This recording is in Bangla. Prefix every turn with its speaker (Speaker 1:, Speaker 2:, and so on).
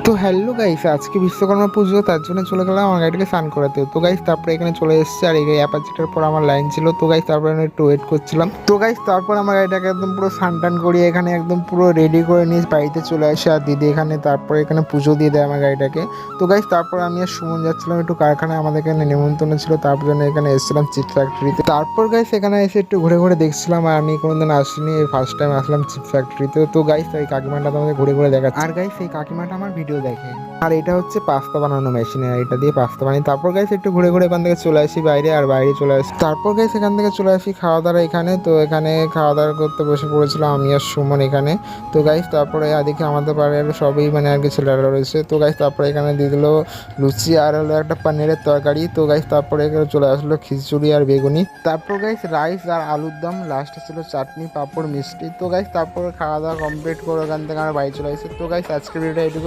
Speaker 1: তো হ্যালো গাইস, আজকে বিশ্বকর্মা পুজো, তার জন্য চলে গেলাম আমার গাড়িটাকে স্নান করাতে। তো গাইস তারপরে এখানে চলে এসেছে, আর এই অ্যাপাচিটার পর আমার লাইন ছিল। তো গাইস তারপরে আমি একটু ওয়েট করছিলাম। তো গাইস তারপর আমার গাড়িটাকে একদম পুরো স্নান টান করিয়ে এখানে একদম পুরো রেডি করে নিয়ে বাড়িতে চলে আসে, আর দিদি এখানে তারপরে এখানে পুজো দিয়ে দেয় আমার গাড়িটাকে। তো গাইস তারপর আমি আর সুমন যাচ্ছিলাম একটু কারখানায়, আমাদের এখানে নিমন্ত্রণ ছিল, তারপর জন্য এখানে এসেছিলাম চিপ ফ্যাক্টরিতে। তারপর গাইস এখানে এসে একটু ঘুরে ঘুরে দেখছিলাম, আর আমি কোনোদিন আসিনি, ফার্স্ট টাইম আসলাম চিপ ফ্যাক্টরিতে। তো গাইস এই কাকিমাটা আমাদের ঘুরে ঘুরে দেখাচ্ছে, আর গাইস এই কাকিমাটা আমার ভিডিও দেখে। আর এটা হচ্ছে পাস্তা বানানো মেশিন, আর এটা দিয়ে পাস্তা বানাই। তারপর গাইস একটু ঘুরে ঘুরে এখান থেকে চলে আসি বাইরে, আর বাইরে চলে আসি। তারপর গাইস এখান থেকে চলে আসি খাওয়া দাওয়া এখানে। তো এখানে খাওয়া দাওয়া করতে বসে পড়েছিলাম আমি আর সুমন এখানে। তো গাইস তারপরে এদিকে আমাদের বাড়ির সবই মানে আর কি ছেলেরা রয়েছে। তো গাইস তারপরে এখানে দিয়ে দিল লুচি, আর হলো একটা পনিরের তরকারি। তো গাইস তারপরে এখানে চলে আসলো খিচুড়ি আর বেগুনি। তারপর গাইস রাইস আর আলুর দম, লাস্টে ছিল চাটনি, পাঁপড়, মিষ্টি। তো গাইস তারপরে খাওয়া দাওয়া কমপ্লিট করে ওখান থেকে আমরা বাড়ি চলে আসি। তো গাইস আজকের ভিডিওটা এটুকু।